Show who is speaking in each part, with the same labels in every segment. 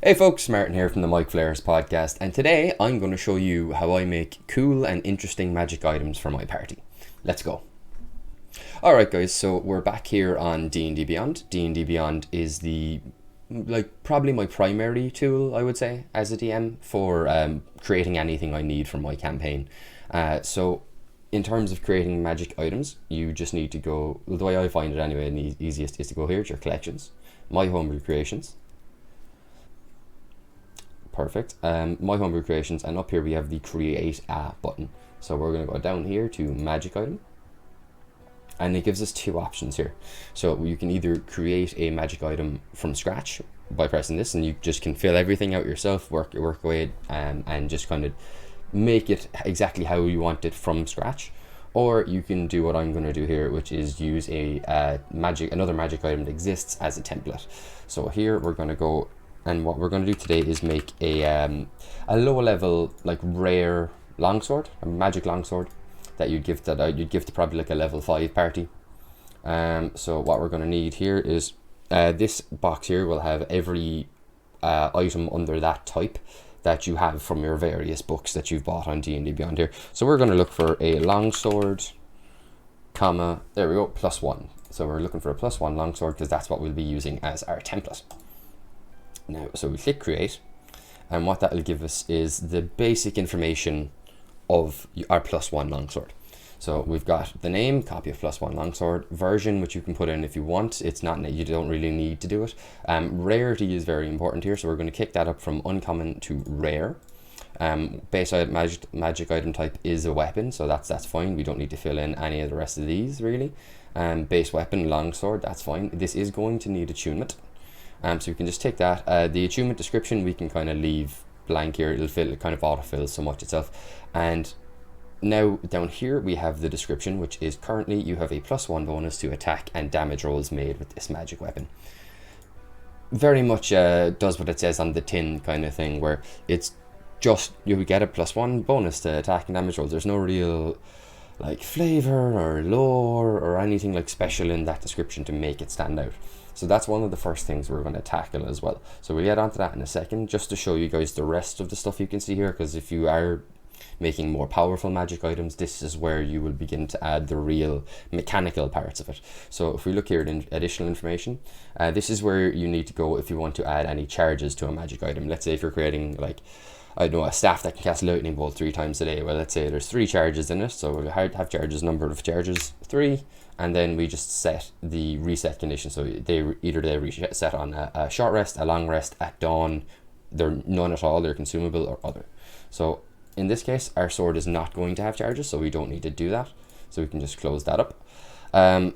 Speaker 1: Hey folks, Martin here from the MicFlayers podcast, and today I'm going to show you how I make cool and interesting magic items for my party. Let's go. Alright guys, so we're back here on D&D Beyond. D&D Beyond is probably my primary tool, I would say, as a DM for creating anything I need for my campaign. So in terms of creating magic items, you just need to go, the way I find it anyway, and the easiest is to go here to your collections, my homebrew creations. Perfect. My homebrew creations, and up here we have the create a button. So we're going to go down here to magic item, and it gives us two options here. So you can either create a magic item from scratch by pressing this, and you just can fill everything out yourself, work away, and just kind of make it exactly how you want it from scratch. Or you can do what I'm going to do here, which is use another magic item that exists as a template. So here we're going to go. And what we're going to do today is make a low level, like rare longsword, a magic longsword that you'd give to probably like a level 5 party. So what we're going to need here is this box here will have every item under that type that you have from your various books that you've bought on D&D Beyond here. So we're going to look for a longsword, comma, there we go, +1. So we're looking for a +1 longsword because that's what we'll be using as our template. Now, so we click create, and what that will give us is the basic information of our +1 longsword. So we've got the name, copy of +1 longsword, version, which you can put in if you want. It's not, you don't really need to do it. Rarity is very important here, so we're going to kick that up from uncommon to rare. Base magic item type is a weapon, so that's fine. We don't need to fill in any of the rest of these really. Base weapon, longsword, that's fine. This is going to need attunement. So we can just take that. The attunement description we can kind of leave blank here. It kind of autofills somewhat itself. And now down here we have the description, which is currently you have a +1 bonus to attack and damage rolls made with this magic weapon. Very much does what it says on the tin kind of thing, where it's just you get a +1 bonus to attack and damage rolls. There's no real like flavor or lore or anything like special in that description to make it stand out. So that's one of the first things we're going to tackle as well. So we'll get onto that in a second, just to show you guys the rest of the stuff you can see here, because if you are making more powerful magic items, this is where you will begin to add the real mechanical parts of it. So if we look here at additional information, this is where you need to go if you want to add any charges to a magic item. Let's say if you're creating like, I don't know, a staff that can cast lightning bolt 3 times a day. Well, let's say there's 3 charges in it, so we'll have charges, number of charges 3, and then we just set the reset condition. So they reset on a short rest, a long rest, at dawn. They're none at all. They're consumable or other. So in this case, our sword is not going to have charges, so we don't need to do that. So we can just close that up.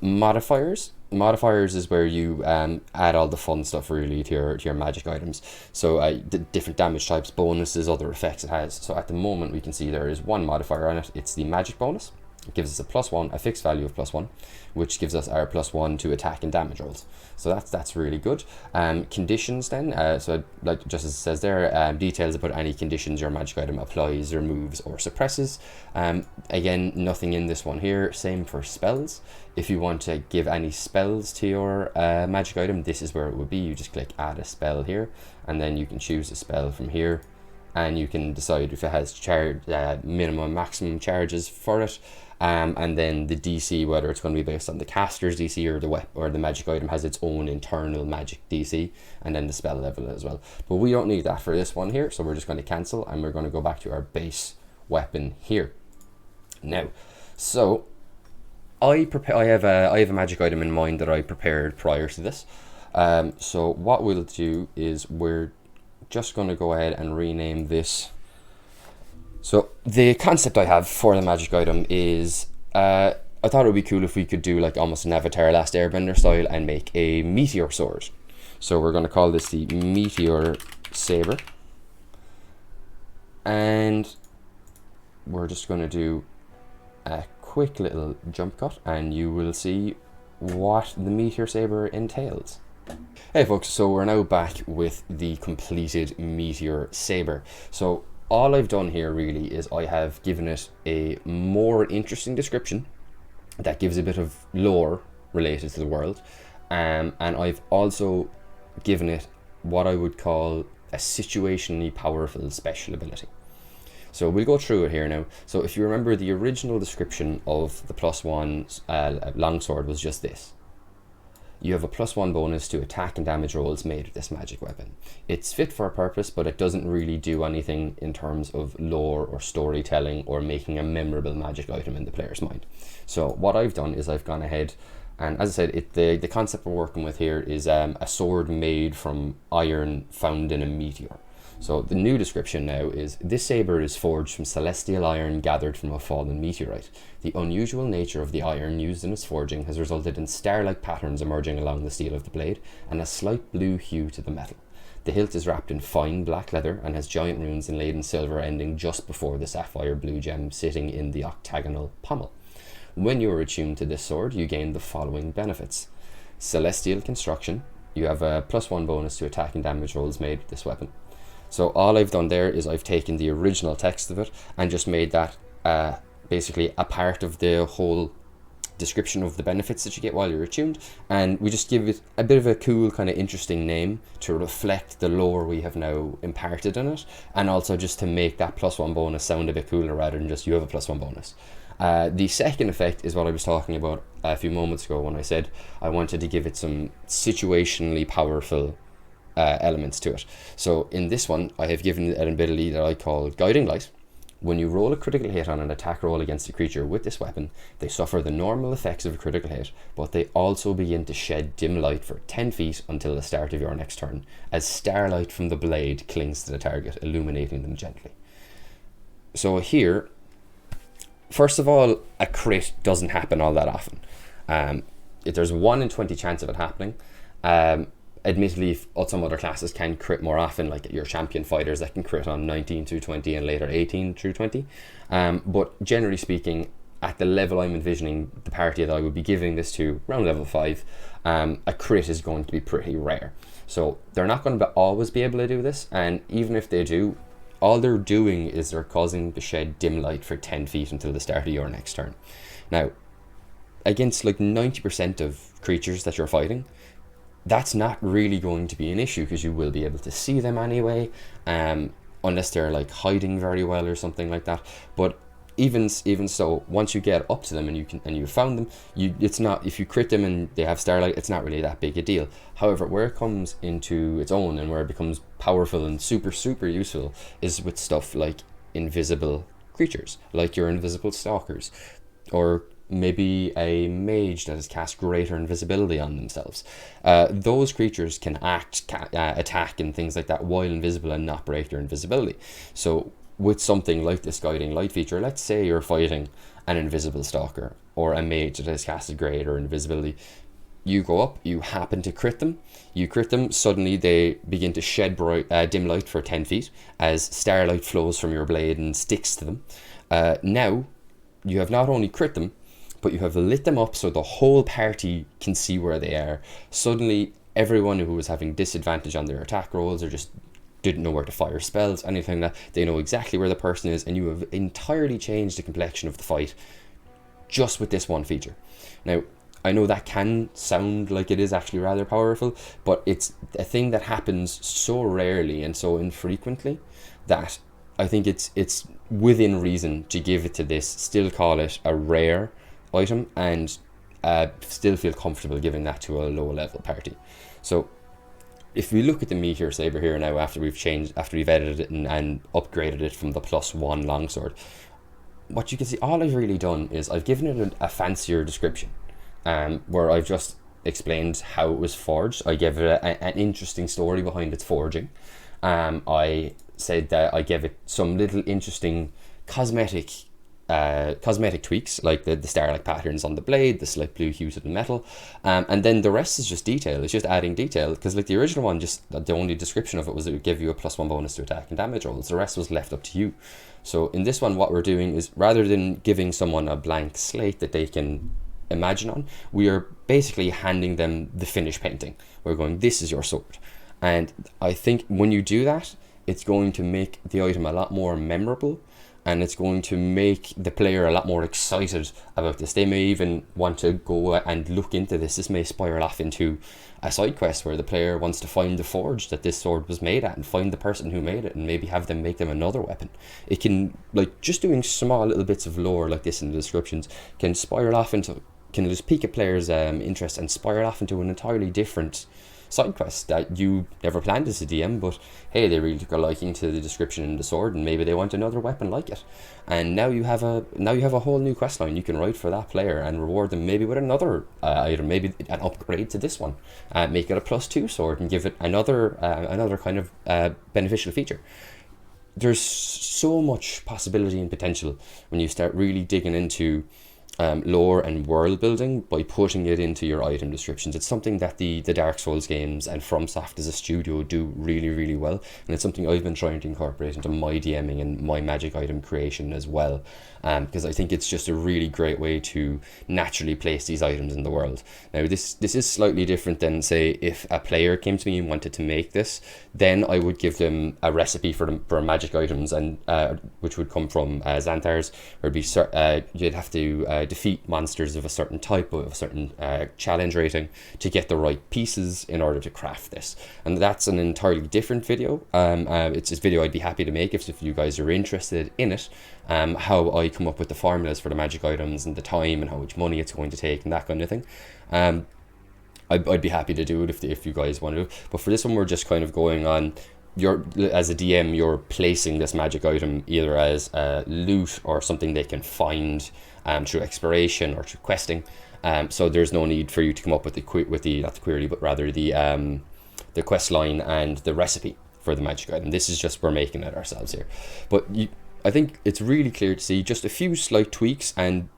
Speaker 1: Modifiers. Modifiers is where you add all the fun stuff really to your magic items. So the different damage types, bonuses, other effects it has. So at the moment we can see there is one modifier on it. It's the magic bonus. It gives us a +1, a fixed value of +1, which gives us our +1 to attack and damage rolls. So that's really good. Conditions then, so like just as it says there, details about any conditions your magic item applies, removes, or suppresses. Again, nothing in this one here. Same for spells. If you want to give any spells to your magic item, this is where it would be. You just click add a spell here, and then you can choose a spell from here. And you can decide if it has minimum, maximum charges for it, and then the DC, whether it's going to be based on the caster's DC or the magic item has its own internal magic DC, and then the spell level as well. But we don't need that for this one here, so we're just going to cancel, and we're going to go back to our base weapon here. Now, so I have a magic item in mind that I prepared prior to this. So what we'll do is we're just going to go ahead and rename this. So the concept I have for the magic item is I thought it would be cool if we could do like almost an Avatar Last Airbender style and make a meteor sword. So we're going to call this the Meteor Saber, and we're just going to do a quick little jump cut and you will see what the Meteor Saber entails. Hey folks, so we're now back with the completed Meteor Saber. So all I've done here really is I have given it a more interesting description that gives a bit of lore related to the world, and I've also given it what I would call a situationally powerful special ability. So we'll go through it here now. So if you remember, the original description of the +1 longsword was just this. You have a +1 bonus to attack and damage rolls made with this magic weapon. It's fit for a purpose, but it doesn't really do anything in terms of lore or storytelling or making a memorable magic item in the player's mind. So what I've done is I've gone ahead, and as I said, the concept we're working with here is a sword made from iron found in a meteor. So the new description now is, this saber is forged from celestial iron gathered from a fallen meteorite. The unusual nature of the iron used in its forging has resulted in star-like patterns emerging along the steel of the blade and a slight blue hue to the metal. The hilt is wrapped in fine black leather and has giant runes inlaid in silver ending just before the sapphire blue gem sitting in the octagonal pommel. When you are attuned to this sword, you gain the following benefits. Celestial construction. You have a +1 bonus to attack and damage rolls made with this weapon. So all I've done there is I've taken the original text of it and just made that basically a part of the whole description of the benefits that you get while you're attuned, and we just give it a bit of a cool kind of interesting name to reflect the lore we have now imparted in it, and also just to make that +1 bonus sound a bit cooler rather than just you have a +1 bonus. The second effect is what I was talking about a few moments ago when I said I wanted to give it some situationally powerful elements to it. So in this one, I have given it an ability that I call Guiding Light. When you roll a critical hit on an attack roll against a creature with this weapon, they suffer the normal effects of a critical hit, but they also begin to shed dim light for 10 feet until the start of your next turn, as starlight from the blade clings to the target, illuminating them gently. So here, first of all, a crit doesn't happen all that often. If there's 1 in 20 chance of it happening. Admittedly, some other classes can crit more often, like your champion fighters that can crit on 19 through 20 and later 18 through 20. But generally speaking, at the level I'm envisioning the party that I would be giving this to, around level 5, a crit is going to be pretty rare. So they're not going to always be able to do this, and even if they do, all they're doing is they're causing to shed dim light for 10 feet until the start of your next turn. Now, against like 90% of creatures that you're fighting, that's not really going to be an issue because you will be able to see them anyway, unless they're like hiding very well or something like that. But even so, once you get up to them and you found them, it's not, if you crit them and they have starlight, it's not really that big a deal. However, where it comes into its own and where it becomes powerful and super useful is with stuff like invisible creatures, like your invisible stalkers, or maybe a mage that has cast greater invisibility on themselves. Those creatures can attack and things like that while invisible and not break their invisibility. So with something like this Guiding Light feature, let's say you're fighting an invisible stalker or a mage that has casted greater invisibility. You go up, you happen to crit them, suddenly they begin to shed dim light for 10 feet as starlight flows from your blade and sticks to them. Now, you have not only crit them, but you have lit them up so the whole party can see where they are. Suddenly, everyone who was having disadvantage on their attack rolls or just didn't know where to fire spells, anything like that, they know exactly where the person is, and you have entirely changed the complexion of the fight just with this one feature. Now, I know that can sound like it is actually rather powerful, but it's a thing that happens so rarely and so infrequently that I think it's within reason to give it to this, still call it a rare item, and still feel comfortable giving that to a low level party. So if we look at the Meteor Saber here now, after we've edited it and upgraded it from the +1 longsword, what you can see, all I've really done is I've given it a fancier description, where I've just explained how it was forged. I gave it an interesting story behind its forging. I said that I gave it some little interesting cosmetic tweaks, like the star-like patterns on the blade, the slight blue hue to the metal, and then the rest is just detail. It's just adding detail, because like the original one, just the only description of it was it would give you a +1 bonus to attack and damage rolls. The rest was left up to you. So in this one, what we're doing is, rather than giving someone a blank slate that they can imagine on, we are basically handing them the finished painting. We're going, this is your sword. And I think when you do that, it's going to make the item a lot more memorable. and it's going to make the player a lot more excited about this. They may even want to go and look into this. This may spiral off into a side quest where the player wants to find the forge that this sword was made at and find the person who made it and maybe have them make them another weapon. It can, like, just doing small little bits of lore like this in the descriptions can spiral off into, can just pique a player's interest and spiral off into an entirely different side quest that you never planned as a DM, but hey, they really took a liking to the description in the sword and maybe they want another weapon like it, and now you have a whole new quest line you can write for that player and reward them maybe with another item, maybe an upgrade to this one, make it a +2 sword and give it another kind of beneficial feature. There's so much possibility and potential when you start really digging into lore and world building by putting it into your item descriptions. It's something that the Dark Souls games and FromSoft as a studio do really, really well, and it's something I've been trying to incorporate into my DMing and my magic item creation as well, because I think it's just a really great way to naturally place these items in the world. Now this is slightly different than, say, if a player came to me and wanted to make this, then I would give them a recipe for magic items, and which would come from Xanthars, or be you'd have to defeat monsters of a certain type, of a certain challenge rating, to get the right pieces in order to craft this. And that's an entirely different video. It's a video I'd be happy to make if you guys are interested in it. How I come up with the formulas for the magic items and the time and how much money it's going to take and that kind of thing. I'd be happy to do it if you guys want to. But for this one, we're just kind of going on, as a DM, you're placing this magic item either as loot or something they can find through exploration or through questing. So there's no need for you to come up with not the query, but rather the quest line and the recipe for the magic item. This is just, we're making it ourselves here. But I think it's really clear to see just a few slight tweaks and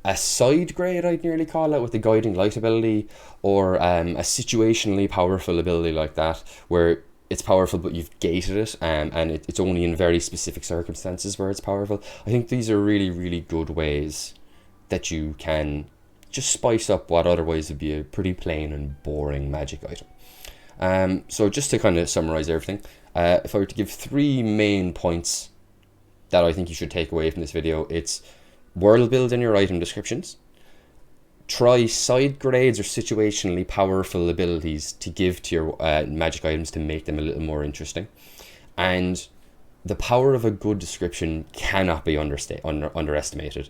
Speaker 1: a side grade, I'd nearly call it, with the guiding light ability, or a situationally powerful ability like that, where it's powerful but you've gated it, and it's only in very specific circumstances where it's powerful. I think these are really, really good ways that you can just spice up what otherwise would be a pretty plain and boring magic item. So just to kind of summarize everything, if I were to give 3 main points that I think you should take away from this video, it's world build in your item descriptions, try side grades or situationally powerful abilities to give to your magic items to make them a little more interesting, and the power of a good description cannot be underestimated.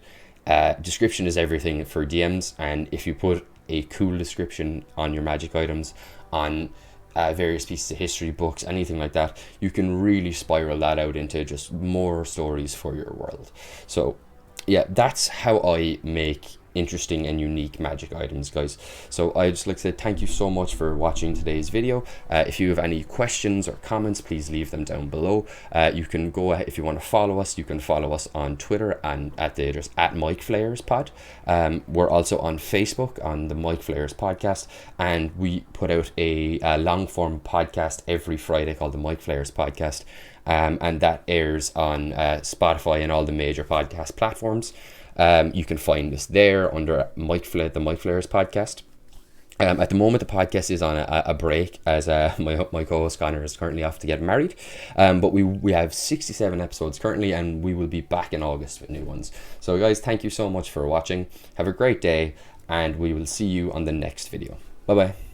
Speaker 1: Description is everything for DMs, and if you put a cool description on your magic items, on various pieces of history, books, anything like that, you can really spiral that out into just more stories for your world. So yeah, that's how I make interesting and unique magic items, guys. So I'd just like to say thank you so much for watching today's video. If you have any questions or comments, please leave them down below. You can go ahead, if you want to follow us, you can follow us on Twitter and at MicFlayers pod. We're also on Facebook on the MicFlayers podcast, and we put out a long form podcast every Friday called the MicFlayers podcast, and that airs on Spotify and all the major podcast platforms. You can find us there under the MicFlayers podcast. At the moment, the podcast is on a break as my co-host Connor is currently off to get married. But we have 67 episodes currently, and we will be back in August with new ones. So guys, thank you so much for watching. Have a great day, and we will see you on the next video. Bye bye.